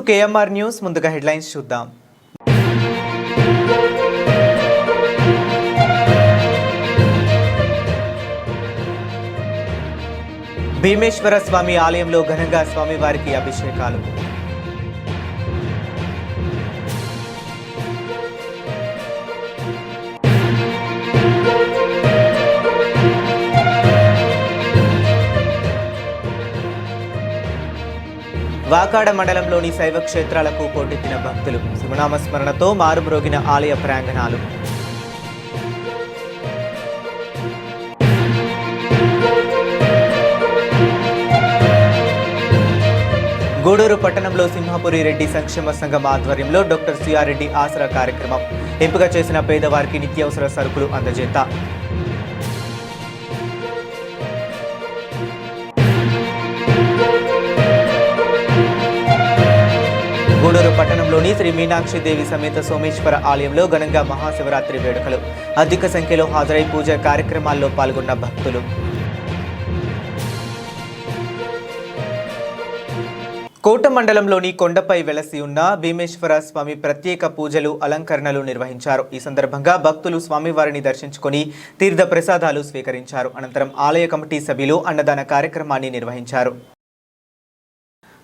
To KMR news. ముందుగా headlines చూద్దాం. భీమేశ్వర స్వామి ఆలయంలో ఘనంగా స్వామివారికి అభిషేకాలు. వాకాడ మండలంలోని శైవ క్షేత్రాలకు పోటెత్తిన భక్తులు. శివనామస్మరణతో మారుమ్రోగిన ఆలయ ప్రాంగణాలు. గూడూరు పట్టణంలో సింహాపురి రెడ్డి సంక్షేమ సంఘం ఆధ్వర్యంలో డాక్టర్ సిఆర్ రెడ్డి ఆసరా కార్యక్రమం. ఎంపిక చేసిన పేదవారికి నిత్యావసర సరుకులు అందజేత. గూడూరు పట్టణంలోని శ్రీ మీనాక్షి దేవి సమేత సోమేశ్వర ఆలయంలో ఘనంగా మహాశివరాత్రి వేడుకలు. అధిక సంఖ్యలో హాజరై పూజ కార్యక్రమాల్లో పాల్గొన్న భక్తులు. కోట మండలంలోని కొండపై వెలసి ఉన్న భీమేశ్వర స్వామి ప్రత్యేక పూజలు అలంకరణలు నిర్వహించారు. ఈ సందర్భంగా భక్తులు స్వామివారిని దర్శించుకొని తీర్థ ప్రసాదాలు స్వీకరించారు. అనంతరం ఆలయ కమిటీ సభ్యులు అన్నదాన కార్యక్రమాన్ని నిర్వహించారు.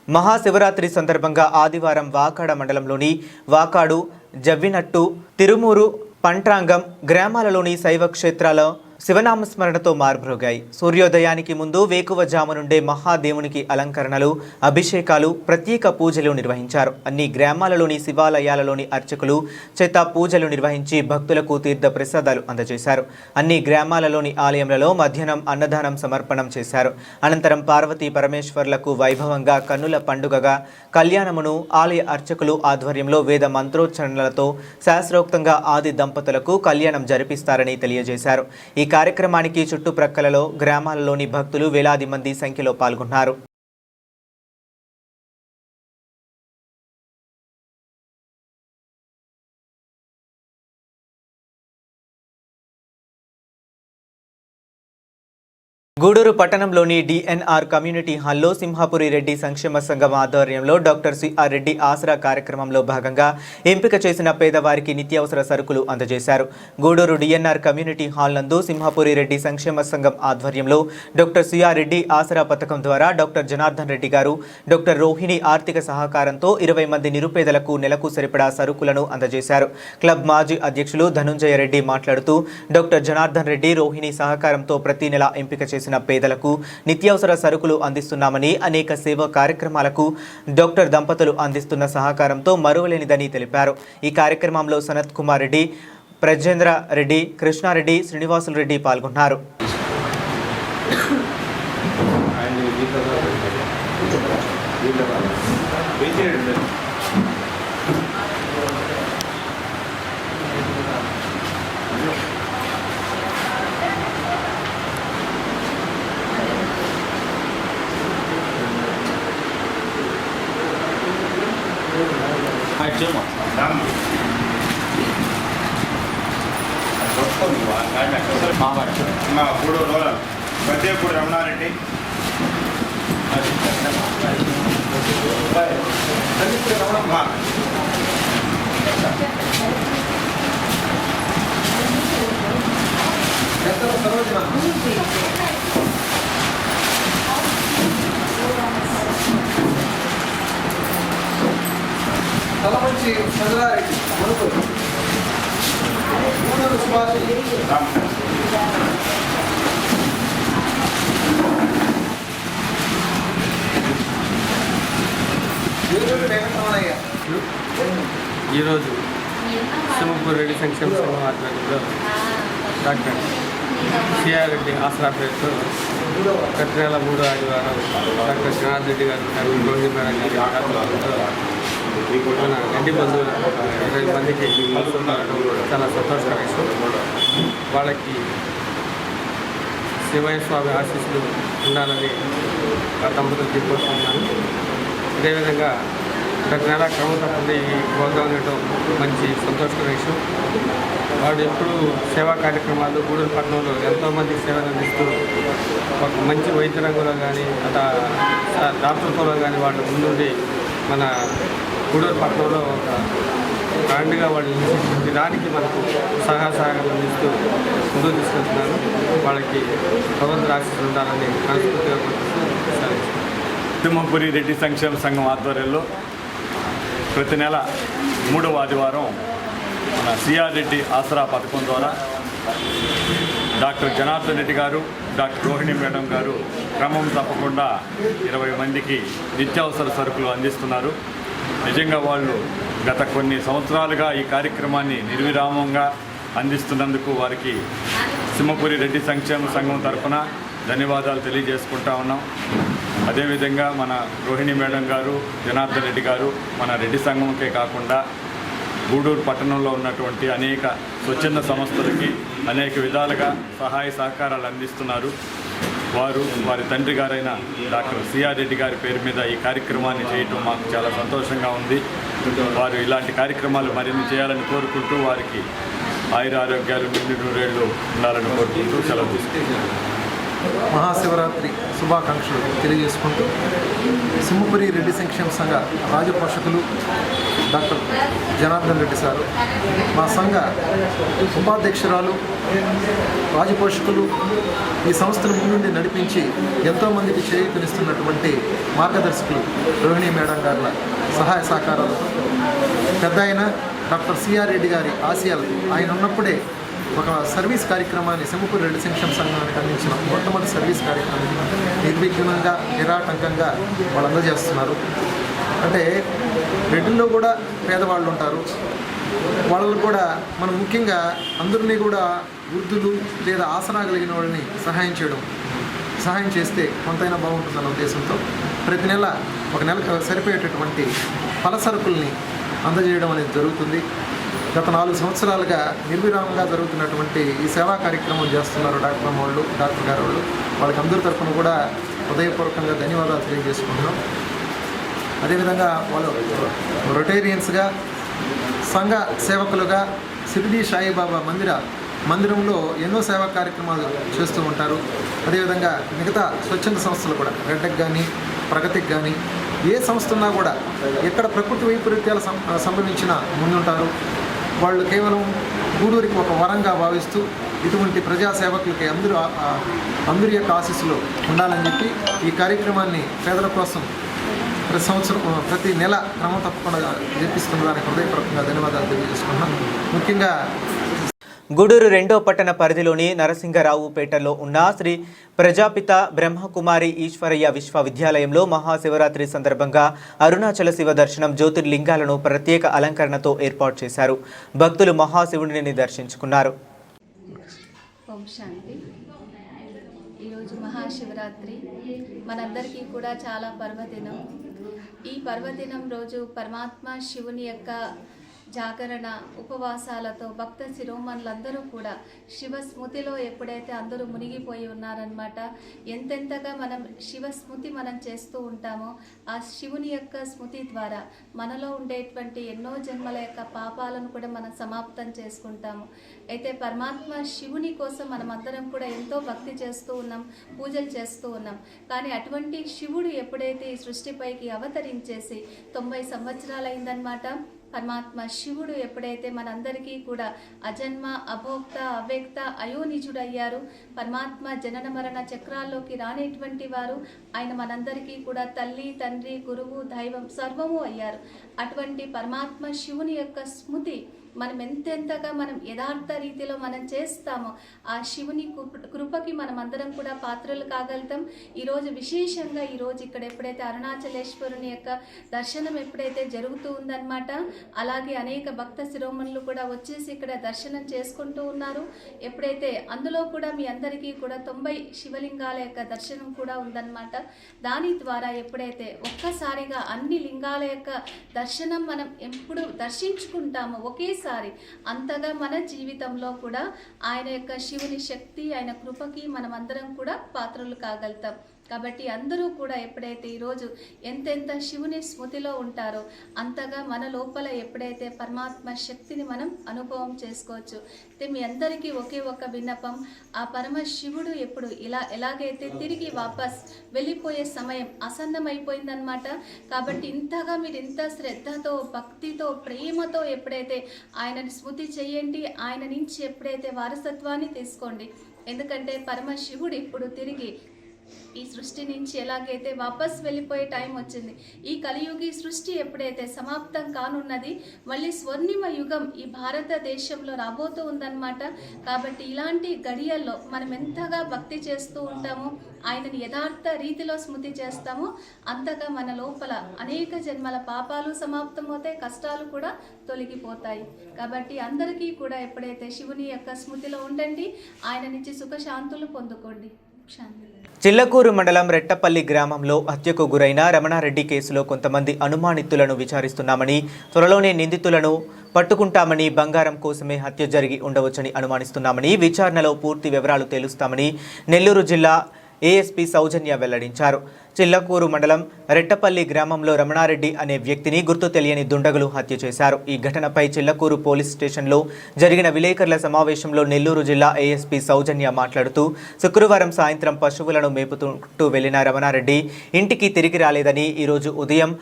మహాశివరాత్రి సందర్భంగా ఆదివారం వాకాడ మండలంలోని వాకాడు, జవ్వినట్టు, తిరుమూరు, పంట్రాంగం గ్రామాలలోని శైవ క్షేత్రాల శివనామస్మరణతో మార్బ్రోగాయి. సూర్యోదయానికి ముందు వేకువజాము నుండే మహాదేవునికి అలంకరణలు, అభిషేకాలు, ప్రత్యేక పూజలు నిర్వహించారు. అన్ని గ్రామాలలోని శివాలయాలలోని అర్చకులు చేత పూజలు నిర్వహించి భక్తులకు తీర్థ ప్రసాదాలు అందజేశారు. అన్ని గ్రామాలలోని ఆలయంలో మధ్యాహ్నం అన్నదానం సమర్పణం చేశారు. అనంతరం పార్వతీ పరమేశ్వర్లకు వైభవంగా కన్నుల పండుగగా కళ్యాణమును ఆలయ అర్చకులు ఆధ్వర్యంలో వేద మంత్రోచ్చరణలతో శాస్త్రోక్తంగా ఆది దంపతులకు కళ్యాణం జరిపిస్తారని తెలియజేశారు. ఈ కార్యక్రమానికి చుట్టుప్రక్కలలో గ్రామాలలోని భక్తులు వేలాది మంది సంఖ్యలో పాల్గొన్నారు. గూడూరు పట్టణంలోని డిఎన్ఆర్ కమ్యూనిటీ హాల్లో సింహాపురి రెడ్డి సంక్షేమ సంఘం ఆధ్వర్యంలో డాక్టర్ సిఆర్ రెడ్డి ఆసరా కార్యక్రమంలో భాగంగా ఎంపిక చేసిన పేదవారికి నిత్యావసర సరుకులు అందజేశారు. గూడూరు డిఎన్ఆర్ కమ్యూనిటీ హాల్ నందు సింహాపురి రెడ్డి సంక్షేమ సంఘం ఆధ్వర్యంలో డాక్టర్ సిఆర్ రెడ్డి ఆసరా పథకం ద్వారా డాక్టర్ జనార్దన్ రెడ్డి గారు, డాక్టర్ రోహిణి ఆర్థిక సహకారంతో 20 మంది నిరుపేదలకు నెలకు సరిపడా సరుకులను అందజేశారు. క్లబ్ మాజీ అధ్యక్షులు ధనుంజయ రెడ్డి మాట్లాడుతూ డాక్టర్ జనార్దన్ రెడ్డి, రోహిణి సహకారంతో ప్రతి నెల ఎంపిక చేసిన పేదలకు నిత్యావసర సరుకులు అందిస్తున్నామని, అనేక సేవా కార్యక్రమాలకు డాక్టర్ దంపతులు అందిస్తున్న సహకారంతో మరువలేనిదని తెలిపారు. ఈ కార్యక్రమంలో సనత్ కుమార్ రెడ్డి, ప్రజేంద్ర రెడ్డి, కృష్ణారెడ్డి, శ్రీనివాసులు రెడ్డి పాల్గొన్నారు. గూడూరు ప్రత్యేకుడు రమణారెడ్డి, తలమంచి చంద్రారెడ్డి, మనుకూరు, గూడూరు సుభాష్, ఈరోజు సింహాపురి రెడ్డి సంక్షేమ సంఘం ఆధ్వర్యంలో డాక్టర్ సిఆర్ రెడ్డి ఆసరా పేరుతో ప్రతి నెల 3వ ఆదివారం డాక్టర్ జనార్దన్ రెడ్డి గారు, డాక్టర్ రోహిణి మేడం గారి ఆధ్వర్యంలో మన గడ్డి బంధువులు 20 మందికి చాలా సంతోషకర విషయం. వాళ్ళకి శివయ్య స్వామి ఆశీస్సులు ఉండాలని ఆ దంపతులు తీర్చుకుంటున్నాను. అదేవిధంగా ప్రతి నెల క్రమం తప్పకుండా ఈ ప్రోగ్రాం ఉండటం మంచి సంతోషకర విషయం. వాడు ఎప్పుడు సేవా కార్యక్రమాలు గూడూరు పట్టణంలో ఎంతోమందికి సేవలు అందిస్తూ ఒక మంచి వైద్య రంగంలో కానీ అలా దాతృత్వంలో కానీ వాళ్ళు ముందుండి మన గూడూరు పట్టణంలో ఒక బ్రాండ్గా వాళ్ళు నిలిచి దానికి మనకు సహకారాలు అందిస్తూ ముందుకు తీసుకెళ్తున్నారు. వాళ్ళకి భగవంతుడి ఆశీస్సులు ఉండాలని మనస్ఫూర్తిగా కోరుకుంటున్నాను. సింహపురి రెడ్డి సంక్షేమ సంఘం ఆధ్వర్యంలో ప్రతి నెల 3వ ఆదివారం మన సిఆర్ రెడ్డి ఆసరా పథకం ద్వారా డాక్టర్ జనార్దన్ రెడ్డి గారు, డాక్టర్ రోహిణి మేడం గారు క్రమం తప్పకుండా 20 మందికి నిత్యావసర సరుకులు అందిస్తున్నారు. నిజంగా వాళ్ళు గత కొన్ని సంవత్సరాలుగా ఈ కార్యక్రమాన్ని నిర్విరామంగా అందిస్తున్నందుకు వారికి సింహపురి రెడ్డి సంక్షేమ సంఘం తరఫున ధన్యవాదాలు తెలియజేసుకుంటా ఉన్నాం. అదేవిధంగా మన రోహిణి మేడం గారు, జనార్దన్ రెడ్డి గారు మన రెడ్డి సంఘంకే కాకుండా గూడూరు పట్టణంలో ఉన్నటువంటి అనేక స్వచ్ఛంద సంస్థలకి అనేక విధాలుగా సహాయ సహకారాలు అందిస్తున్నారు. వారి తండ్రి గారైన డాక్టర్ సిఆర్ రెడ్డి గారి పేరు మీద ఈ కార్యక్రమాన్ని చేయటం మాకు చాలా సంతోషంగా ఉంది. వారు ఇలాంటి కార్యక్రమాలు మరిన్ని చేయాలని కోరుకుంటూ వారికి ఆయురారోగ్యాలు నిండు నూరేళ్లు ఉండాలని కోరుకుంటూ సెలవు తీసుకుంటున్నాను. మహాశివరాత్రి శుభాకాంక్షలు తెలియజేసుకుంటూ సింహపురి రెడ్డి సంక్షేమ సంఘ రాజపోషకులు డాక్టర్ జనార్దన్ రెడ్డి సారు, మా సంఘ ఉపాధ్యక్షురాలు, రాజపోషకులు, ఈ సంస్థను ముందుండి నడిపించి ఎంతోమందికి చేయూతనిస్తున్నటువంటి మార్గదర్శకులు రోహిణి మేడం గారి సహాయ సహకారాలతో పెద్ద ఆయన డాక్టర్ సిఆర్ రెడ్డి గారి ఆశయాలు ఆయన ఉన్నప్పుడే ఒక సర్వీస్ కార్యక్రమాన్ని సింహపురి రెడ్డి సంక్షేమ సంఘానికి అందించిన మొట్టమొదటి సర్వీస్ కార్యక్రమాన్ని నిర్విఘ్నంగా నిరాటంకంగా వాళ్ళు అందజేస్తున్నారు. అంటే రెడ్డిల్లో కూడా పేదవాళ్ళు ఉంటారు. వాళ్ళని కూడా మనం ముఖ్యంగా అందరినీ కూడా వృద్ధులు లేదా ఆసరా కలిగిన వాళ్ళని సహాయం చేస్తే కొంతైనా బాగుంటుందన్న ఉద్దేశంతో ప్రతి నెల ఒక నెలకు సరిపోయేటటువంటి పలసరుకుల్ని అందజేయడం అనేది జరుగుతుంది. గత 4 సంవత్సరాలుగా నిర్విరామంగా జరుగుతున్నటువంటి ఈ సేవా కార్యక్రమం చేస్తున్నారు డాక్టర్ గారు వాళ్ళకి అందరి తరఫున కూడా హృదయపూర్వకంగా ధన్యవాదాలు తెలియజేసుకుంటున్నాం. అదేవిధంగా వాళ్ళు రొటేరియన్స్గా, సంఘ సేవకులుగా షిరిడీ సాయిబాబా మందిరంలో ఎన్నో సేవా కార్యక్రమాలు చేస్తూ ఉంటారు. అదేవిధంగా మిగతా స్వచ్ఛంద సంస్థలు కూడా రెడ్డకి కానీ, ప్రగతికి కానీ, ఏ సంస్థ ఉన్నా కూడా ఎక్కడ ప్రకృతి వైపరీత్యాలు సంభవించినా ముందుంటారు. వాళ్ళు కేవలం గూడూరికి ఒక వరంగా భావిస్తూ ఇటువంటి ప్రజాసేవకులకి అందరి యొక్క ఆశీస్సులు ఉండాలని చెప్పి ఈ కార్యక్రమాన్ని పేదల కోసం ప్రతి నెల క్రమం తప్పకుండా జరిపిస్తున్న దానికి హృదయపూర్వకంగా ధన్యవాదాలు తెలియజేసుకున్నాం. ముఖ్యంగా గూడూరు 2వ పట్టణ పరిధిలోని నరసింగరావుపేటలో ఉన్న శ్రీ ప్రజాపిత బ్రహ్మకుమారి ఈశ్వరయ్య విశ్వవిద్యాలయంలో మహాశివరాత్రి సందర్భంగా అరుణాచల శివ దర్శనం జ్యోతిర్లింగాలను ప్రత్యేక అలంకరణతో ఏర్పాటు చేశారు. భక్తులు మహాశివుడిని దర్శించుకున్నారు. ఓం శాంతి. ఈరోజు మహాశివరాత్రి మనందరికీ కూడా చాలా పర్వదినం. ఈ పర్వదినం రోజు పరమాత్మ శివుని యొక్క జాగరణ ఉపవాసాలతో భక్త శిరోమణులందరూ కూడా శివస్మృతిలో ఎప్పుడైతే అందరూ మునిగిపోయి ఉన్నారనమాట. ఎంతెంతగా మనం శివస్మృతి మనం చేస్తూ ఉంటామో ఆ శివుని యొక్క స్మృతి ద్వారా మనలో ఉండేటువంటి ఎన్నో జన్మల యొక్క పాపాలను కూడా మనం సమాప్తం చేసుకుంటాము. అయితే పరమాత్మ శివుని కోసం మనం అందరం కూడా ఎంతో భక్తి చేస్తూ ఉన్నాం, పూజలు చేస్తూ ఉన్నాం. కానీ అటువంటి శివుడు ఎప్పుడైతే ఈ సృష్టిపైకి అవతరించేసి 90 సంవత్సరాలు అయిందనమాట. పరమాత్మ శివుడు ఎప్పుడైతే మనందరికీ కూడా అజన్మ, అభోక్త, అవ్యక్త, అయోనిజుడయ్యారు, పరమాత్మ జనన మరణ చక్రాల్లోకి రానేటువంటి వారు, ఆయన మనందరికీ కూడా తల్లి, తండ్రి, గురువు, దైవం సర్వము అయ్యారు. అటువంటి పరమాత్మ శివుని యొక్క స్మృతి మనం ఎంతెంతగా మనం యథార్థ రీతిలో మనం చేస్తామో ఆ శివుని కృపకి మనం అందరం కూడా పాత్రలు కాగలుగుతాం. ఈరోజు విశేషంగా ఈరోజు ఇక్కడ ఎప్పుడైతే అరుణాచలేశ్వరుని యొక్క దర్శనం ఎప్పుడైతే జరుగుతూ ఉందన్నమాట, అలాగే అనేక భక్త శిరోమణులు కూడా వచ్చేసి ఇక్కడ దర్శనం చేసుకుంటూ ఉన్నారు. ఎప్పుడైతే అందులో కూడా మీ అందరికీ కూడా 90 శివలింగాల యొక్క దర్శనం కూడా ఉందన్నమాట. దాని ద్వారా ఎప్పుడైతే ఒక్కసారిగా అన్ని లింగాల యొక్క దర్శనం మనం ఎప్పుడు దర్శించుకుంటామో ఒకేసారి అంతగా మన జీవితంలో కూడా ఆయన యొక్క శివుని శక్తి, ఆయన కృపకి మనం అందరం కూడా పాత్రలు కాగలుగుతాం. కాబట్టి అందరూ కూడా ఎప్పుడైతే ఈరోజు ఎంతెంత శివుని స్మృతిలో ఉంటారో అంతగా మన లోపల ఎప్పుడైతే పరమాత్మ శక్తిని మనం అనుభవం చేసుకోవచ్చు. అయితే మీ అందరికీ ఒకే ఒక విన్నపం, ఆ పరమ శివుడు ఎప్పుడు ఎలాగైతే తిరిగి వాపస్ వెళ్ళిపోయే సమయం ఆసన్నమైపోయిందనమాట. కాబట్టి ఇంతగా మీరు ఇంత శ్రద్ధతో, భక్తితో, ప్రేమతో ఎప్పుడైతే ఆయనని స్మృతి చేయండి, ఆయన నుంచి ఎప్పుడైతే వారసత్వాన్ని తీసుకోండి. ఎందుకంటే పరమశివుడు ఇప్పుడు తిరిగి ఈ సృష్టి నుంచి ఎలాగైతే వాపస్ వెళ్ళిపోయే టైం వచ్చింది. ఈ కలియుగి సృష్టి ఎప్పుడైతే సమాప్తం కానున్నది, మళ్ళీ స్వర్ణిమ యుగం ఈ భారతదేశంలో రాబోతూ ఉందన్నమాట. కాబట్టి ఇలాంటి గడియల్లో మనం ఎంతగా భక్తి చేస్తూ ఉంటామో, ఆయనని యథార్థ రీతిలో స్మృతి చేస్తామో, అంతగా మన లోపల అనేక జన్మల పాపాలు సమాప్తమవుతాయి, కష్టాలు కూడా తొలగిపోతాయి. కాబట్టి అందరికీ కూడా ఎప్పుడైతే శివుని యొక్క స్మృతిలో ఉండండి, ఆయన నుంచి సుఖశాంతులు పొందుకోండి. శాంతి. చిల్లకూరు మండలం రెట్టపల్లి గ్రామంలో హత్యకు గురైన రమణారెడ్డి కేసులో కొంతమంది అనుమానితులను విచారిస్తున్నామని, త్వరలోనే నిందితులను పట్టుకుంటామని, బంగారం కోసమే హత్య జరిగి ఉండవచ్చని అనుమానిస్తున్నామని, విచారణలో పూర్తి వివరాలు తేలుస్తామని నెల్లూరు జిల్లా ఏఎస్పీ సౌజన్య వెల్లడించారు. చిల్లకూరు మండలం రెట్టపల్లి గ్రామంలో రమణారెడ్డి అనే వ్యక్తిని గుర్తు తెలియని దుండగులు హత్య చేశారు. ఈ ఘటనపై చిల్లకూరు పోలీస్ స్టేషన్లో జరిగిన విలేకరుల సమావేశంలో నెల్లూరు జిల్లా ఏఎస్పీ సౌజన్య మాట్లాడుతూ, శుక్రవారం సాయంత్రం పశువులను మేపుతూ వెళ్లిన రమణారెడ్డి ఇంటికి తిరిగి రాలేదని, ఈరోజు ఉదయం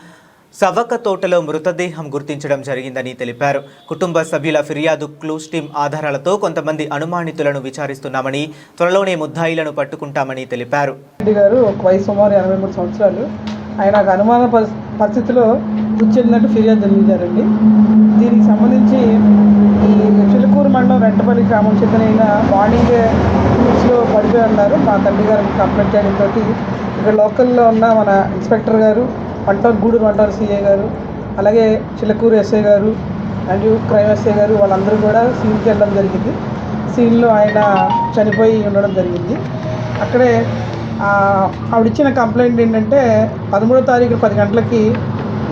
సవక తోటలో మృతదేహం గుర్తించడం జరిగిందని తెలిపారు. కుటుంబ సభ్యుల ఫిర్యాదు క్లూస్ టీం ఆధారాలతో కొంతమంది అనుమానితులను విచారిస్తున్నామని, త్వరలోనే ముద్దాయిలను పట్టుకుంటామని తెలిపారు. రెడ్డి గారు ఒక వయసు సుమారు 83 సంవత్సరాలు. ఆయన అనుమాన పరిస్థితిలో కూర్చున్నట్టు ఫిర్యాదు అందించారండి. దీనికి సంబంధించి ఈ చిలుకూరు మండలం రెట్టపల్లి గ్రామం చెందిన మార్నింగ్ న్యూస్లో పడిపోయి ఉన్నారు. మా తండ్రి గారు కంప్లైంట్ చేయడంతో ఇక్కడ లోకల్లో ఉన్న మన ఇన్స్పెక్టర్ గారు, గూడూరు వంటారు సిఐ గారు, అలాగే చిలకూరు ఎస్ఐ గారు అండ్ క్రైమ్ ఎస్ఐ గారు వాళ్ళందరూ కూడా సీన్కి వెళ్ళడం జరిగింది. సీన్లో ఆయన చనిపోయి ఉండడం జరిగింది. అక్కడే ఆవిడిచ్చిన కంప్లైంట్ ఏంటంటే 13వ తారీఖు 10 గంటలకి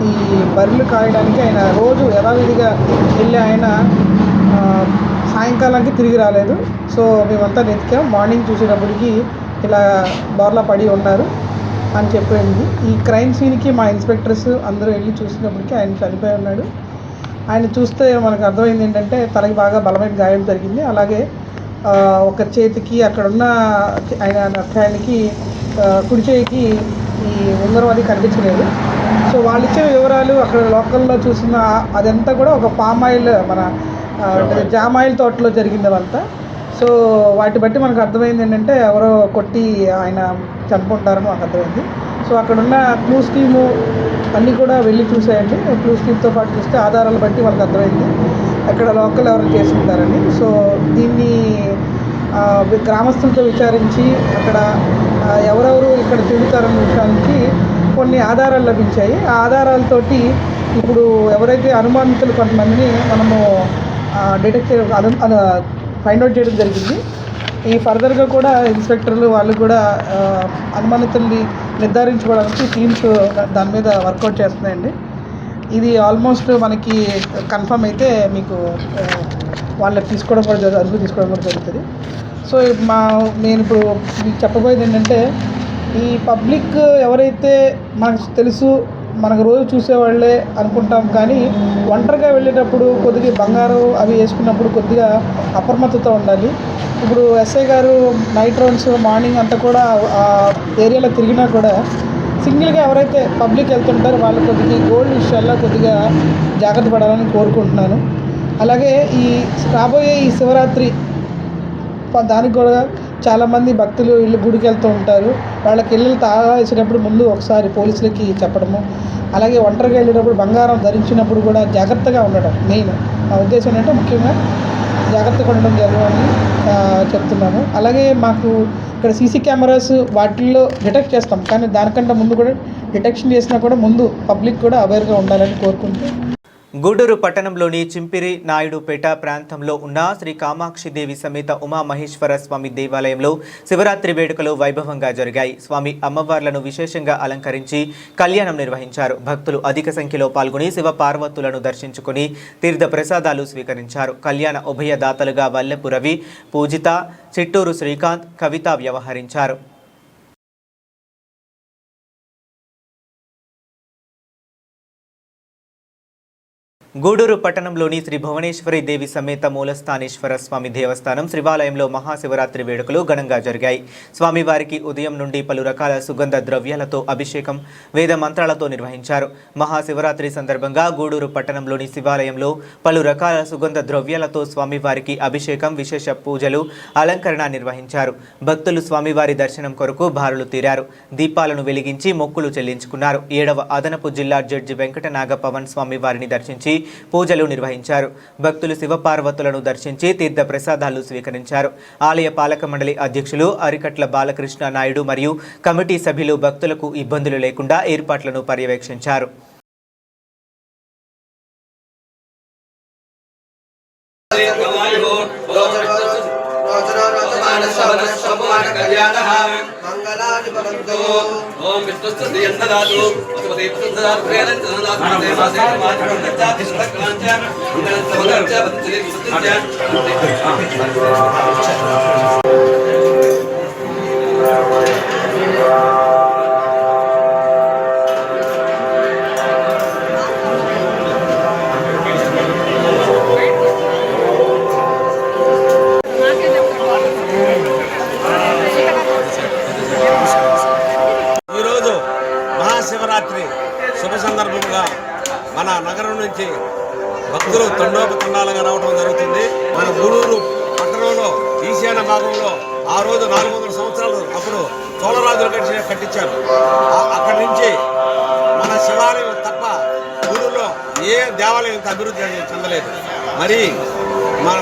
ఈ బర్రెలు కాయడానికి ఆయన రోజు యథావిధిగా వెళ్ళి ఆయన సాయంకాలానికి తిరిగి రాలేదు. సో మేమంతా వెతికాం. మార్నింగ్ చూసేటప్పటికి ఇలా బోర్లా పడి ఉన్నారు అని చెప్పింది. ఈ క్రైమ్ సీన్కి మా ఇన్స్పెక్టర్స్ అందరూ వెళ్ళి చూసినప్పటికీ ఆయన చనిపోయి ఉన్నాడు. ఆయన చూస్తే మనకు అర్థమైంది ఏంటంటే తలకి బాగా బలమైన గాయం జరిగింది. అలాగే ఒక చేతికి అక్కడున్న ఆయన నర్సానికి కుడి చేయికి ఈ ఉంగరం అది కనిపించలేదు. సో వాళ్ళు ఇచ్చిన వివరాలు అక్కడ లోకల్లో చూసిన అదంతా కూడా ఒక పామ్ ఆయిల్, మన జామ్ ఆయిల్ తోటలో జరిగింది అవంతా. సో వాటి బట్టి మనకు అర్థమైంది ఏంటంటే ఎవరో కొట్టి ఆయన చంపుకుంటారని మాకు అర్థమైంది. సో అక్కడున్న క్లూస్ టీము అన్నీ కూడా వెళ్ళి చూసాయండి. క్లూస్ టీమ్తో పాటు చూస్తే ఆధారాలు బట్టి వాళ్ళకి అర్థమైంది అక్కడ లోకల్ ఎవరు చేసుకుంటారని. సో దీన్ని గ్రామస్తులతో విచారించి అక్కడ ఎవరెవరు ఇక్కడ తిరుగుతారన్న విషయానికి కొన్ని ఆధారాలు లభించాయి. ఆ ఆధారాలతోటి ఇప్పుడు ఎవరైతే అనుమానితులు కొంతమందిని మనము డిటెక్ట్ ఫైండ్ అవుట్ చేయడం జరిగింది. ఈ ఫర్దర్గా కూడా ఇన్స్పెక్టర్లు వాళ్ళు కూడా అనుమానితుల్ని నిర్ధారించుకోవడానికి టీమ్స్ దాని మీద వర్కౌట్ చేస్తున్నాయండి. ఇది ఆల్మోస్ట్ మనకి కన్ఫర్మ్ అయితే మీకు వాళ్ళకి తీసుకోవడం కూడా అదుపు తీసుకోవడం కూడా జరుగుతుంది. సో నేను ఇప్పుడు మీకు చెప్పబోయేది ఏంటంటే, ఈ పబ్లిక్ ఎవరైతే మనకు తెలుసు, మనకు రోజు చూసేవాళ్ళే అనుకుంటాం, కానీ ఒంటరిగా వెళ్ళేటప్పుడు కొద్దిగా బంగారం అవి వేసుకున్నప్పుడు కొద్దిగా అప్రమత్తతో ఉండాలి. ఇప్పుడు ఎస్ఐ గారు నైట్ రౌండ్స్ మార్నింగ్ అంతా కూడా ఆ ఏరియాలో తిరిగినా కూడా సింగిల్గా ఎవరైతే పబ్లిక్ వెళ్తుంటారో వాళ్ళు కొద్దిగా గోల్డ్ విషయాల్లో కొద్దిగా జాగ్రత్త పడాలని కోరుకుంటున్నాను. అలాగే ఈ రాబోయే ఈ శివరాత్రి దానికి కూడా చాలామంది భక్తులు ఇల్లు గుడికి వెళ్తూ ఉంటారు. వాళ్ళకి ఇళ్ళు తాగేసేటప్పుడు ముందు ఒకసారి పోలీసులకి చెప్పడము, అలాగే ఒంటరిగా వెళ్ళేటప్పుడు బంగారం ధరించినప్పుడు కూడా జాగ్రత్తగా ఉండడం మెయిన్. నా ఉద్దేశం ఏంటంటే ముఖ్యంగా జాగ్రత్తగా ఉండడం జరగాలని చెప్తున్నాము. అలాగే మాకు ఇక్కడ సీసీ కెమెరాస్ వాటిల్లో డిటెక్ట్ చేస్తాం, కానీ దానికంటే ముందు కూడా డిటెక్షన్ చేసినా కూడా ముందు పబ్లిక్ కూడా అవేర్గా ఉండాలని కోరుకుంటూ, గూడూరు పట్టణంలోని చింపిరి నాయుడుపేట ప్రాంతంలో ఉన్న శ్రీ కామాక్షిదేవి సమేత ఉమామహేశ్వర స్వామి దేవాలయంలో శివరాత్రి వేడుకలు వైభవంగా జరిగాయి. స్వామి అమ్మవార్లను విశేషంగా అలంకరించి కళ్యాణం నిర్వహించారు. భక్తులు అధిక సంఖ్యలో పాల్గొని శివ పార్వతులను దర్శించుకుని తీర్థ ప్రసాదాలు స్వీకరించారు. కళ్యాణ ఉభయదాతలుగా వల్లెపు రవి, పూజిత, చిట్టూరు శ్రీకాంత్, కవిత వ్యవహరించారు. గూడూరు పట్టణంలోని శ్రీ భువనేశ్వరి దేవి సమేత మూలస్థానేశ్వర స్వామి దేవస్థానం శివాలయంలో మహాశివరాత్రి వేడుకలు ఘనంగా జరిగాయి. స్వామివారికి ఉదయం నుండి పలు రకాల సుగంధ ద్రవ్యాలతో అభిషేకం, వేద మంత్రాలతో నిర్వహించారు. మహాశివరాత్రి సందర్భంగా గూడూరు పట్టణంలోని శివాలయంలో పలు రకాల సుగంధ ద్రవ్యాలతో స్వామివారికి అభిషేకం, విశేష పూజలు, అలంకరణ నిర్వహించారు. భక్తులు స్వామివారి దర్శనం కొరకు బారులు తీరారు. దీపాలను వెలిగించి మొక్కులు చెల్లించుకున్నారు. 7వ అదనపు జిల్లా జడ్జి వెంకటనాగ పవన్ స్వామివారిని దర్శించి పూజలు నిర్వహించారు. భక్తులు శివపార్వతులను దర్శించి తీర్థ ప్రసాదాలు స్వీకరించారు. ఆలయ పాలక మండలి అధ్యక్షులు అరికట్ల బాలకృష్ణ నాయుడు మరియు కమిటీ సభ్యులు భక్తులకు ఇబ్బందులు లేకుండా ఏర్పాట్లను పర్యవేక్షించారు. ఓం విష్ణుస్తు శ్రీయందదాతు వసుమతే ప్రసన్నదాతు ప్రేరంచ నాథాతే మాతే మాతృంగచ్చాతి సురక్రాంచ ఇంద్రన్ సమగర్చ వంచలి సుత్య శివరాత్రి శుభ సందర్భంగా మన నగరం నుంచి భక్తులు తండోపతండాలుగా రావడం జరుగుతుంది. మన గూడూరు పట్టణంలో ఈశాన్య భాగంలో ఆ రోజు 400 సంవత్సరాలు అప్పుడు చోళరాజులు కట్టించారు. అక్కడి నుంచి మన శివాలయం తప్ప గూడూరులో ఏ దేవాలయం ఇంత అభివృద్ధి చెందలేదు. మరి మా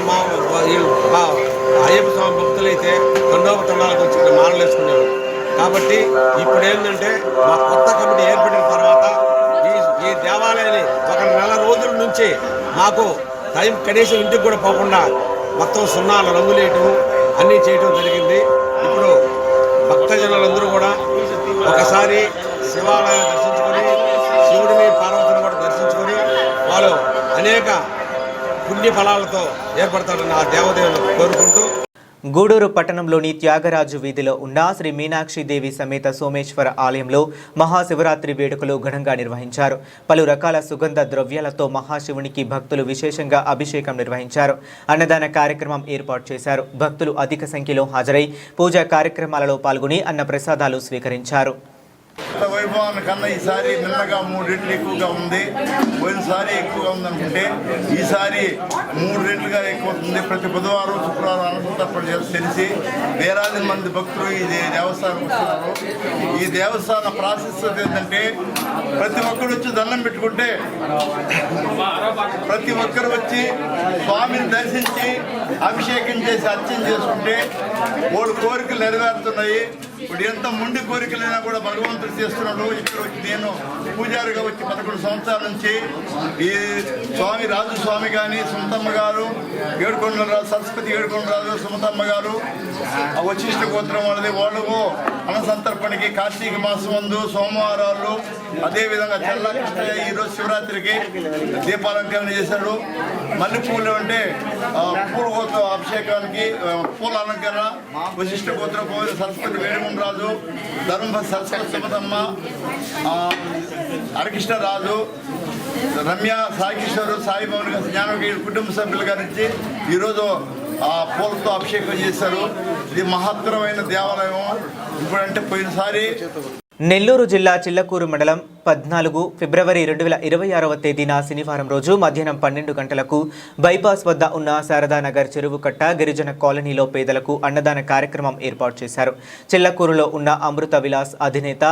అయ్యప్ప స్వామి భక్తులైతే తండోపతండాలకు వచ్చి మాలలు వేసుకునేవారు. కాబట్టి ఇప్పుడు ఏంటంటే మా కొత్త కమిటీ ఏర్పడిన తర్వాత ఈ దేవాలయాన్ని ఒక నెల రోజుల నుంచి మాకు టైం కనీసం ఇంటికి కూడా పోకుండా మొత్తం సున్నాలు రంగులు వేయటం అన్నీ చేయటం జరిగింది. ఇప్పుడు భక్తజనులందరూ కూడా ఒకసారి శివాలయం దర్శించుకొని శివుడిని పార్వతిని కూడా దర్శించుకొని వాళ్ళు అనేక పుణ్య ఫలాలతో ఏర్పడతారని ఆ దేవదేవులను కోరుకుంటూ గూడూరు పట్టణంలోని త్యాగరాజు వీధిలో ఉన్న శ్రీ మీనాక్షి దేవి సమేత సోమేశ్వర ఆలయంలో మహాశివరాత్రి వేడుకలు ఘనంగా నిర్వహించారు. పలు రకాల సుగంధ ద్రవ్యాలతో మహాశివునికి భక్తులు విశేషంగా అభిషేకం నిర్వహించారు. అన్నదాన కార్యక్రమం ఏర్పాటు చేశారు. భక్తులు అధిక సంఖ్యలో హాజరై పూజా కార్యక్రమాలలో పాల్గొని అన్న ప్రసాదాలు స్వీకరించారు. వైభవాన్ని కన్నా ఈసారి నిన్నగా 3 రెట్లు ఎక్కువగా ఉంది. పోయినసారి ఎక్కువగా ఉందనుకుంటే ఈసారి 3 రెట్లుగా ఎక్కువ ఉంది. ప్రతి బుధవారం, శుక్రవారం అన్నసంతర్పణ తెలిసి వేలాది మంది భక్తులు ఈ దేవస్థానం వస్తున్నారు. ఈ దేవస్థాన ప్రాశస్త్యం ఏంటంటే ప్రతి ఒక్కరు వచ్చి దండం పెట్టుకుంటే ప్రతి ఒక్కరు వచ్చి స్వామిని దర్శించి అభిషేకం చేసి అర్చన చేసుకుంటే 3 కోరికలు నెరవేరుతున్నాయి. ఇప్పుడు ఎంత ముండి కోరికలైనా కూడా భగవంతుడు చేస్తున్నాడు. ఇక్కడ వచ్చి నేను పూజారిగా వచ్చి 11 సంవత్సరాల నుంచి ఈ స్వామి రాజు స్వామి కానీ, సుమతమ్మ గారు, ఏడుకొండలరాజు, సరస్వతి ఏడుకొండలరాజు, సుమతమ్మ గారు, వశిష్ఠ గోత్రం వాళ్ళది, వాళ్ళు అన్నసంతర్పణకి కార్తీక మాసం ముందు సోమవారాలు, అదేవిధంగా చల్ల కృష్ణయ్య ఈరోజు శివరాత్రికి దీపాలంకరణ చేశాడు. మల్లెపూలు అంటే పూల గోత్రం అభిషేకానికి పూల అలంకరణ, వశిష్ఠ గోత్రం సరస్వతి వేణుగొండరాజు, ధర్మ సరస్వతి సుమతమ్మ, హరికృష్ణరాజు, రమ్య, సాయికిషోరు, సాయిభవన్ గారు, జ్ఞానకి కుటుంబ సభ్యులు గారి నుంచి ఈరోజు పూలతో అభిషేకం చేశారు. ఇది మహత్తరమైన దేవాలయం. ఇప్పుడంటే పోయినసారి నెల్లూరు జిల్లా చిల్లకూరు మండలం 14 ఫిబ్రవరి 2026వ తేదీన శనివారం రోజు మధ్యాహ్నం 12 గంటలకు బైపాస్ వద్ద ఉన్న శారదానగర్ చెరువు కట్ట గిరిజన కాలనీలో పేదలకు అన్నదాన కార్యక్రమం ఏర్పాటు చేశారు. చిల్లకూరులో ఉన్న అమృత విలాస్ అధినేత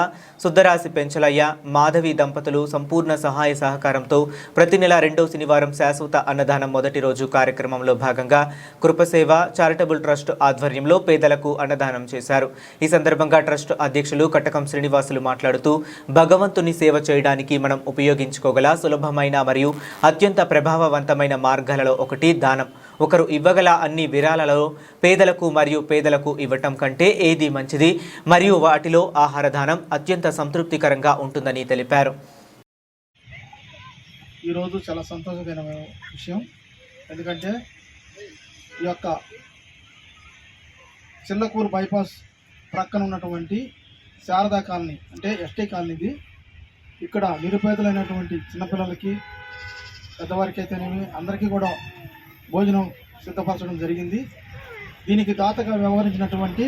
సుద్దరాశి పెంచలయ్య, మాధవి దంపతులు సంపూర్ణ సహాయ సహకారంతో ప్రతి నెల 2వ శనివారం శాశ్వత అన్నదానం మొదటి రోజు కార్యక్రమంలో భాగంగా కృపసేవ చారిటబుల్ ట్రస్ట్ ఆధ్వర్యంలో పేదలకు అన్నదానం చేశారు. ఈ సందర్భంగా ట్రస్ట్ అధ్యక్షులు కటకం శ్రీనివాసులు మాట్లాడుతూ భగవంతుని సేవ చేయడానికి మనం ఉపయోగించుకోగల సులభమైన మరియు అత్యంత ప్రభావవంతమైన మార్గాలలో ఒకటి దానం. ఒకరు ఇవ్వగల అన్ని విరాళాలలో పేదలకు ఇవ్వటం కంటే ఏది మంచిది మరియు వాటిలో ఆహార దానం అత్యంత సంతృప్తికరంగా ఉంటుందని తెలిపారు. ఈరోజు చాలా సంతోషకరమైన విషయం. ఎందుకంటే ఈ యొక్క చిల్లకూరు బైపాస్ ప్రక్కన ఉన్నటువంటి శారదా కాలనీ అంటే ఎస్టీ కాలనీది. ఇక్కడ నిరుపేదలైనటువంటి చిన్నపిల్లలకి పెద్దవారికి అయితేనేమి అందరికీ కూడా భోజనం సిద్ధపరచడం జరిగింది. దీనికి దాతగా వ్యవహరించినటువంటి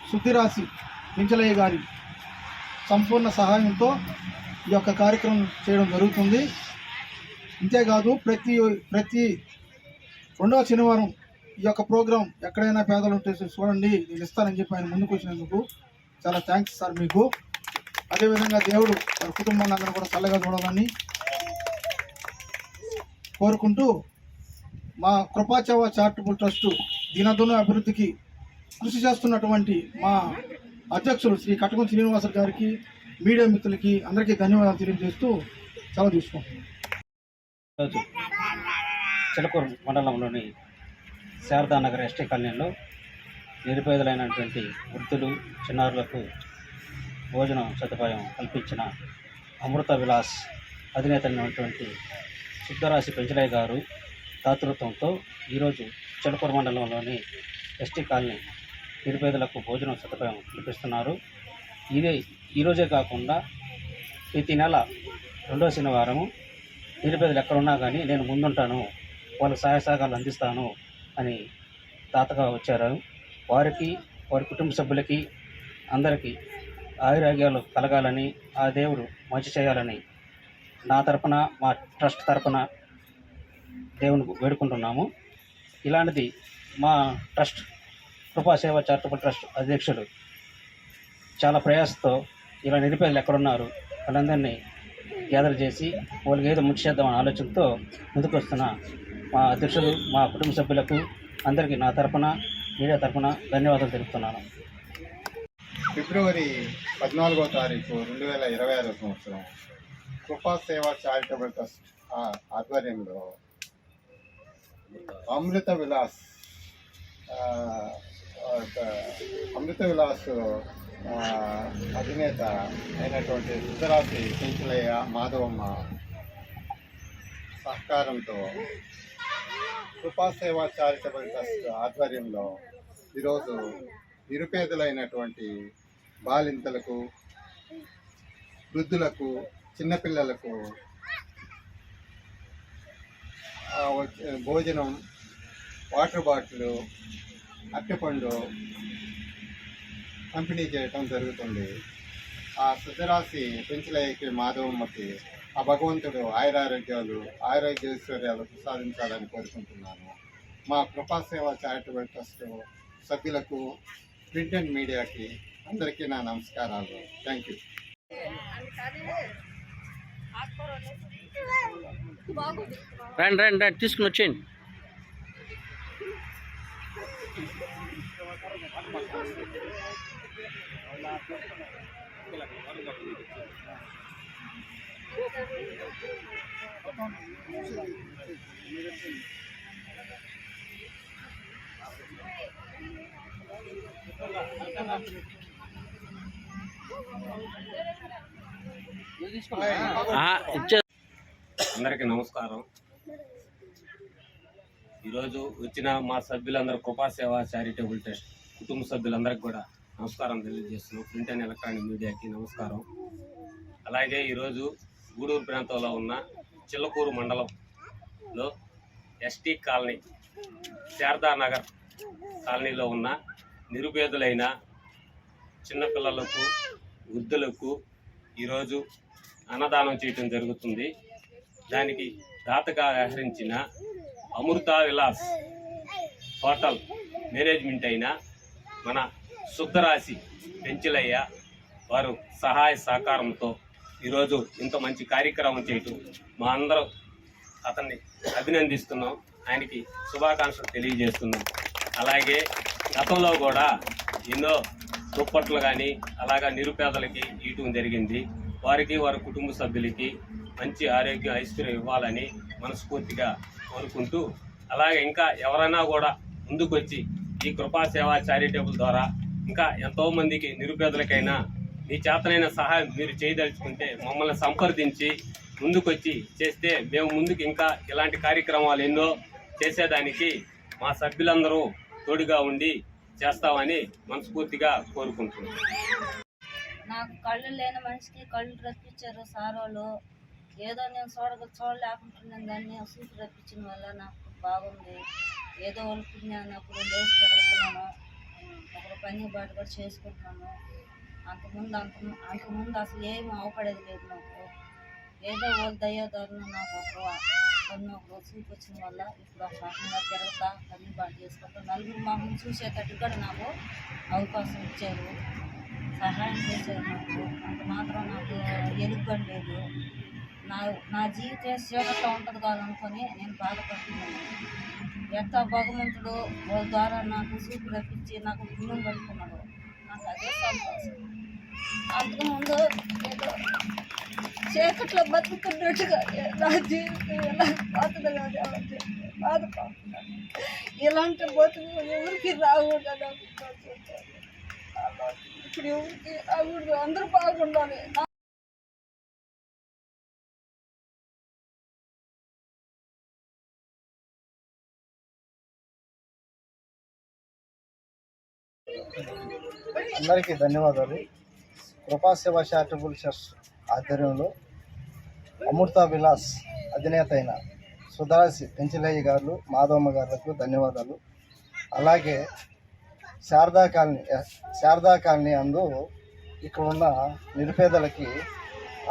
శుద్ధిరాశి పెంచలయ్య గారి సంపూర్ణ సహాయంతో ఈ యొక్క కార్యక్రమం చేయడం జరుగుతుంది. ఇంతేకాదు ప్రతి రెండవ శనివారం ఈ యొక్క ప్రోగ్రాం ఎక్కడైనా పేదలు ఉంటే చూడండి, నేను ఇస్తానని చెప్పి ఆయన ముందుకు వచ్చినందుకు చాలా థ్యాంక్స్ సార్ మీకు. అదేవిధంగా దేవుడు వారి కుటుంబాన్ని అందరూ కూడా చల్లగా చూడాలని కోరుకుంటూ మా కృపాచేవ చారిటబుల్ ట్రస్ట్ దినదిన అభివృద్ధికి కృషి చేస్తున్నటువంటి మా అధ్యక్షులు శ్రీ కటకం శ్రీనివాస గారికి, మీడియా మిత్రులకి అందరికీ ధన్యవాదాలు తెలియజేస్తూ సెలవు తీసుకుంటున్నాం. ఈరోజు చిలకూరు మండలంలోని శారదానగర్ ఎస్టీ కాలనీలో నిరుపేదలైనటువంటి వృద్ధులు, చిన్నారులకు భోజనం సదుపాయం కల్పించిన అమృత విలాస్ అధినేత అయినటువంటి శుద్ధరాశి పెంచలయ్య గారు దాతృత్వంతో ఈరోజు చిలకూరు మండలంలోని ఎస్టీ కాలనీ నిరుపేదలకు భోజనం సదుపాయం కల్పిస్తున్నారు. ఈరోజే కాకుండా ప్రతి నెల రెండో శనివారము నిరుపేదలు ఎక్కడున్నా కానీ నేను ముందుంటాను, వాళ్ళకి సహాయ సహకారాలు అందిస్తాను అని దాతగా వచ్చారు. వారికి, వారి కుటుంబ సభ్యులకి అందరికీ ఆయురాగ్యాలు కలగాలని, ఆ దేవుడు మంచి చేయాలని నా తరపున, మా ట్రస్ట్ తరపున దేవుని వేడుకుంటున్నాము. ఇలాంటిది మా ట్రస్ట్ కృపాసేవ చారిటబుల్ ట్రస్ట్ అధ్యక్షుడు చాలా ప్రయాసతో ఇలా నిరుపేదలు ఎక్కడున్నారు వాళ్ళందరినీ గ్యాదర్ చేసి వాళ్ళకి ఏదో ముందు చేద్దామనే ఆలోచనతో ముందుకు వస్తున్న మా అధ్యక్షులు, మా కుటుంబ సభ్యులకు అందరికీ నా తరపున, మీడియా తరపున ధన్యవాదాలు తెలుపుతున్నాను. ఫిబ్రవరి 14వ తారీఖు 2026 సంవత్సరం కృపాసేవ చారిటబుల్ ట్రస్ట్ ఆధ్వర్యంలో అమృత విలాస్ అధినేత అయినటువంటి శుద్ధరాశి పెంచలయ్య మాధవమ్మ సహకారంతో కృపాసేవ చారిటబుల్ ట్రస్ట్ ఆధ్వర్యంలో ఈరోజు నిరుపేదలైనటువంటి బాలింతలకు, వృద్ధులకు, చిన్నపిల్లలకు భోజనం, వాటర్ బాటిల్, అట్టెపండు పంపిణీ చేయటం జరుగుతుంది. ఆ శుద్ధరాశి పెంచలయ్యకి మాధవమ్మకి ఆ భగవంతుడు ఆయురారోగ్యాలు ప్రసాదించాలని కోరుకుంటున్నాను. మా కృపాసేవ చారిటబుల్ ట్రస్ట్ సభ్యులకు, ప్రింట్ అండ్ మీడియాకి అందరికీ నా నమస్కారాలు. Thank you. రండి తీసుకుని వచ్చేయండి. అందరికీ నమస్కారం. ఈరోజు వచ్చిన మా సభ్యులందరూ కృపాసేవ చారిటబుల్ ట్రస్ట్ కుటుంబ సభ్యులందరికీ కూడా నమస్కారం తెలియజేస్తున్నాం. ప్రింట్ అండ్ ఎలక్ట్రానిక్ మీడియాకి నమస్కారం. అలాగే ఈరోజు గూడూరు ప్రాంతంలో ఉన్న చిల్లకూరు మండలంలో ఎస్టీ కాలనీ శారదానగర్ కాలనీలో ఉన్న నిరుపేదలైన చిన్నపిల్లలకు, వృద్ధులకు ఈరోజు అన్నదానం చేయటం జరుగుతుంది. దానికి దాతగా వ్యవహరించిన అమృత విలాస్ హోటల్ మేనేజ్మెంట్ అయిన మన శుద్ధరాశి పెంచలయ్య వారు సహాయ సహకారంతో ఈరోజు ఇంత మంచి కార్యక్రమం చేయటం మా అందరూ అతన్ని అభినందిస్తున్నాం, ఆయనకి శుభాకాంక్షలు తెలియజేస్తున్నాం. అలాగే గతంలో కూడా ఎన్నో దుప్పట్లు కానీ అలాగా నిరుపేదలకి ఇవ్వటం జరిగింది. వారికి, వారి కుటుంబ సభ్యులకి మంచి ఆరోగ్యం, ఐశ్వర్యం ఇవ్వాలని మనస్ఫూర్తిగా కోరుకుంటూ, అలాగే ఇంకా ఎవరైనా కూడా ముందుకొచ్చి ఈ కృపాసేవ చారిటబుల్ ద్వారా ఇంకా ఎంతోమందికి నిరుపేదలకైనా మీ చేతనైన సహాయం మీరు చేయదలుచుకుంటే మమ్మల్ని సంప్రదించి ముందుకొచ్చి చేస్తే మేము ముందుకు ఇంకా ఇలాంటి కార్యక్రమాలు ఎన్నో చేసేదానికి మా సభ్యులందరూ తోడుగా ఉండి చేస్తామని మనస్ఫూర్తిగా కోరుకుంటున్నాం. నాకు కళ్ళు లేని మనిషికి కళ్ళు రప్పించారు సార్ వాళ్ళు. ఏదో నేను చూడలేకుంటున్నాను కానీ సూపు రప్పించిన వల్ల నాకు బాగుంది. ఏదో వాళ్ళు పుణ్యాన్ని అప్పుడు లేచి పెరుగుతున్నాను, ఒక పని బాట కూడా చేసుకుంటున్నాను. అంతకుముందు అసలు ఏమి అవపడేది లేదు నాకు. ఏదో వాళ్ళ దయ్యాదారులు నాకు ఒక సూపు వచ్చిన వల్ల ఇప్పుడు ఆ రకంగా తిరుగుతా పని బాట చేసుకుంటా. నలుగురు మామూలు చూసేటట్టు కూడా నాకు అవకాశం ఇచ్చారు, సహాయం చేశారు. నాకు అంత మాత్రం నాకు ఎలుగుబడి లేదు. నా జీవితం చీకట్లో ఉంటుంది కాదనుకొని నేను బాధపడుతున్నాను. ఎట్లా భగవంతుడు వాళ్ళ ద్వారా నాకు సూపు రప్పించి నాకు పుణ్యం పడుతున్నాడు, నాకు అదే సంతోషం. అంతకుముందు ఏదో చీకట్లో బతుకున్నట్టుగా నా జీవితం ఎలా పోతుందో బాధపడుతున్నాను. ఇలాంటి బతుకు ఎవరికి రాకూడదు అనుకుంటున్నాను. ఇప్పుడు ఎవరికి రాకూడదు, అందరూ బాగుండాలి. అందరికీ ధన్యవాదాలు. కృపాసేవ చారిటబుల్ ట్రస్ట్ ఆధ్వర్యంలో అమృత విలాస్ అధినేత అయిన సుధాసి పెంచలయ్య గారు, మాధవమ్మ గారులకు ధన్యవాదాలు. అలాగే శారదా కాలనీ అందు ఇక్కడ ఉన్న నిరుపేదలకి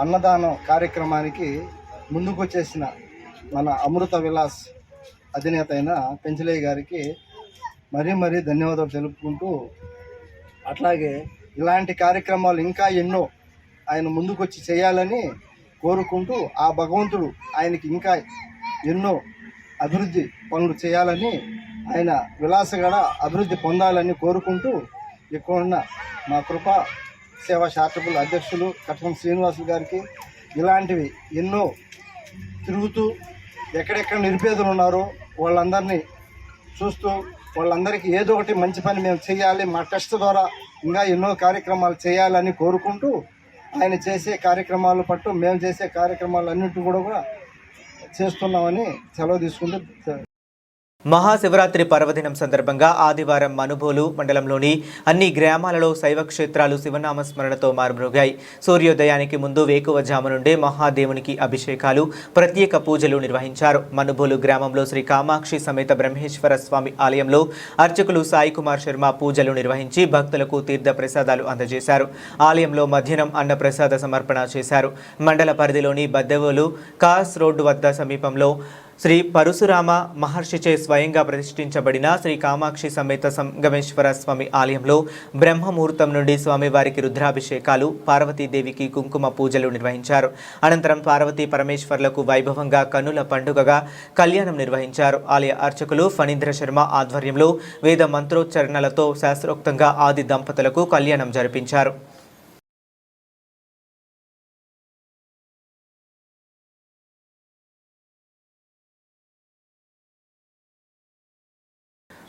అన్నదానం కార్యక్రమానికి ముందుకొచ్చేసిన మన అమృత విలాస్ అధినేత అయిన పెంచలయ్య గారికి మరీ ధన్యవాదాలు తెలుపుకుంటూ, అట్లాగే ఇలాంటి కార్యక్రమాలు ఇంకా ఎన్నో ఆయన ముందుకొచ్చి చేయాలని కోరుకుంటూ, ఆ భగవంతుడు ఆయనకి ఇంకా ఎన్నో అభివృద్ధి పనులు చేయాలని, ఆయన విలాసగడ అభివృద్ధి పొందాలని కోరుకుంటూ, ఇక్కడ ఉన్న మా కృపా సేవా చారిటబుల్ అధ్యక్షులు కట్టం శ్రీనివాసులు గారికి ఇలాంటివి ఎన్నో తిరుగుతూ ఎక్కడెక్కడ నిరుపేదలు ఉన్నారో వాళ్ళందరినీ చూస్తూ, వాళ్ళందరికీ ఏదో ఒకటి మంచి పని మేము చేయాలి, మా ట్రస్ట్ ద్వారా ఇంకా ఎన్నో కార్యక్రమాలు చేయాలని కోరుకుంటూ, ఆయన చేసే కార్యక్రమాల పట్టు మేము చేసే కార్యక్రమాలు అన్నింటి కూడా చేస్తున్నామని సెలవు తీసుకుంటూ మహాశివరాత్రి పర్వదినం సందర్భంగా ఆదివారం మనుబోలు మండలంలోని అన్ని గ్రామాలలో శైవ క్షేత్రాలు శివనామస్మరణతో మారుమ్రోగాయి. సూర్యోదయానికి ముందు వేకువజాము నుండే మహాదేవునికి అభిషేకాలు, ప్రత్యేక పూజలు నిర్వహించారు. మనుబోలు గ్రామంలో శ్రీ కామాక్షి సమేత బ్రహ్మేశ్వర స్వామి ఆలయంలో అర్చకులు సాయి కుమార్ శర్మ పూజలు నిర్వహించి భక్తులకు తీర్థ ప్రసాదాలు అందజేశారు. ఆలయంలో మధ్యాహ్నం అన్న ప్రసాద సమర్పణ చేశారు. మండల పరిధిలోని బద్దెవోలు కాస్ రోడ్డు వద్ద సమీపంలో శ్రీ పరశురామ మహర్షిచే స్వయంగా ప్రతిష్ఠించబడిన శ్రీ కామాక్షి సమేత సంగమేశ్వర స్వామి ఆలయంలో బ్రహ్మముహూర్తం నుండి స్వామివారికి రుద్రాభిషేకాలు, పార్వతీదేవికి కుంకుమ పూజలు నిర్వహించారు. అనంతరం పార్వతీ పరమేశ్వర్లకు వైభవంగా కన్నుల పండుగగా కళ్యాణం నిర్వహించారు. ఆలయ అర్చకులు ఫణీంద్ర శర్మ ఆధ్వర్యంలో వేద మంత్రోచ్చరణలతో శాస్త్రోక్తంగా ఆది దంపతులకు కళ్యాణం జరిపించారు.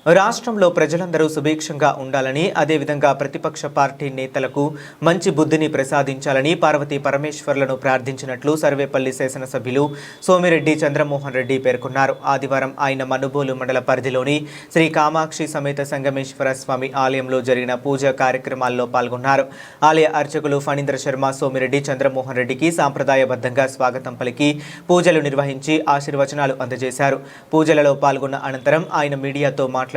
రాష్ట్రంలో ప్రజలందరూ సుభిక్షంగా ఉండాలని, అదేవిధంగా ప్రతిపక్ష పార్టీ నేతలకు మంచి బుద్ధిని ప్రసాదించాలని పార్వతీ పరమేశ్వర్లను ప్రార్థించినట్లు సర్వేపల్లి శాసనసభ్యులు సోమిరెడ్డి చంద్రమోహన్ రెడ్డి పేర్కొన్నారు. ఆదివారం ఆయన మనుబోలు మండల పరిధిలోని శ్రీ కామాక్షి సమేత సంగమేశ్వర స్వామి ఆలయంలో జరిగిన పూజా కార్యక్రమాల్లో పాల్గొన్నారు. ఆలయ అర్చకులు ఫణీంద్ర శర్మ సోమిరెడ్డి చంద్రమోహన్ రెడ్డికి సాంప్రదాయబద్ధంగా స్వాగతం పలికి పూజలు నిర్వహించి ఆశీర్వచనాలు అందజేశారు. పూజలలో పాల్గొన్న అనంతరం ఆయన మీడియాతో మాట్లాడుతూ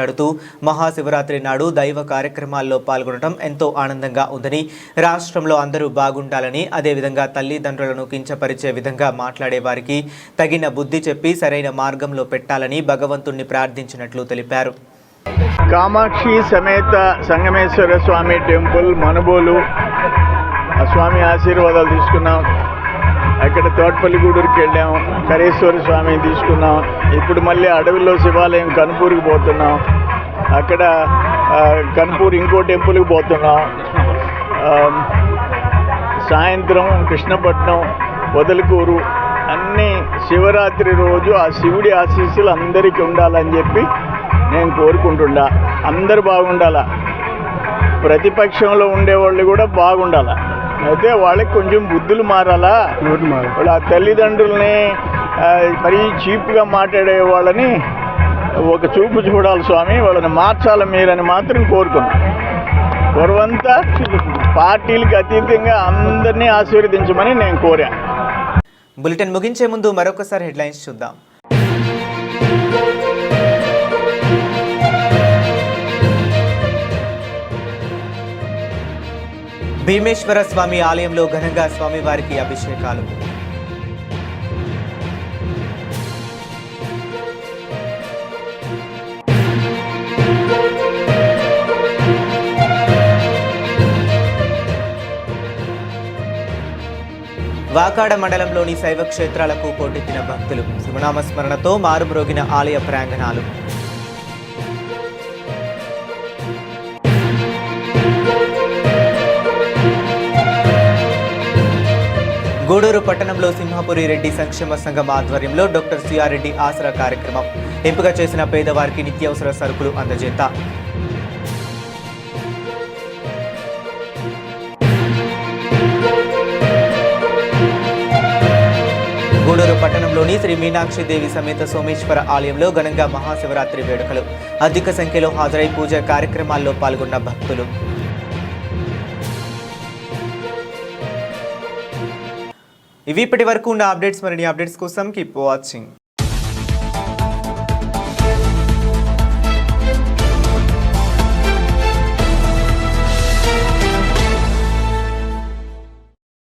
మహాశివరాత్రి నాడు దైవ కార్యక్రమాల్లో పాల్గొనడం ఎంతో ఆనందంగా ఉందని, రాష్ట్రంలో అందరూ బాగుండాలని, అదేవిధంగా తల్లిదండ్రులను కించపరిచే విధంగా మాట్లాడే వారికి తగిన బుద్ధి చెప్పి సరైన మార్గంలో పెట్టాలని భగవంతుణ్ణి ప్రార్థించినట్లు తెలిపారు. కామాక్షి సమేత సంగమేశ్వర స్వామి టెంపుల్ మనుబోలు ఆ స్వామి ఆశీర్వాదాలు తీసుకున్నాం. అక్కడ తోటపల్లి గూడూరుకి వెళ్ళాం, కరేశ్వర స్వామిని తీసుకున్నాం. ఇప్పుడు మళ్ళీ అడవిలో శివాలయం కనుపూరుకి పోతున్నాం. అక్కడ కనుపూరు ఇంకో టెంపుల్కి పోతున్నాం. సాయంత్రం కృష్ణపట్నం, వదలకూరు అన్నీ శివరాత్రి రోజు ఆ శివుడి ఆశీస్సులు అందరికీ ఉండాలని చెప్పి నేను కోరుకుంటున్నా. అందరు బాగుండాలా, ప్రతిపక్షంలో ఉండేవాళ్ళు కూడా బాగుండాలా. అయితే వాళ్ళకి కొంచెం బుద్ధులు మారాలా. వాళ్ళ తల్లిదండ్రుల్ని మరీ చీప్గా మాట్లాడే వాళ్ళని ఒక చూపు చూడాలి స్వామి, వాళ్ళని మార్చాలి మీరని మాత్రం కోరుకున్నాం. పూర్వంతా పార్టీలకు అతీతంగా అందరినీ ఆశీర్వదించమని నేను కోరా. బులెటిన్ ముగించే ముందు మరొకసారి హెడ్లైన్స్ చూద్దాం. భీమేశ్వర స్వామి ఆలయంలో ఘనంగా స్వామివారికి అభిషేకాలు. వాకాడ మండలంలోని శైవ క్షేత్రాలకు పోటెత్తిన భక్తులు. శివనామస్మరణతో మారుమ్రోగిన ఆలయ ప్రాంగణాలు. గూడూరు పట్టణంలో సింహాపురి రెడ్డి సంక్షేమ సంఘం ఆధ్వర్యంలో డాక్టర్ సిఆర్ రెడ్డి ఆసరా కార్యక్రమం. ఎంపిక చేసిన పేదవారికి నిత్యావసర సరుకులు అందజేత. గూడూరు పట్టణంలోని శ్రీ మీనాక్షి దేవి సమేత సోమేశ్వర ఆలయంలో ఘనంగా మహాశివరాత్రి వేడుకలు. అధిక సంఖ్యలో హాజరై పూజా కార్యక్రమాల్లో పాల్గొన్న భక్తులు. ఇవి ఇప్పటి వరకు ఉన్న అప్డేట్స్. మరిన్ని అప్డేట్స్ కోసం కీప్ వాచింగ్.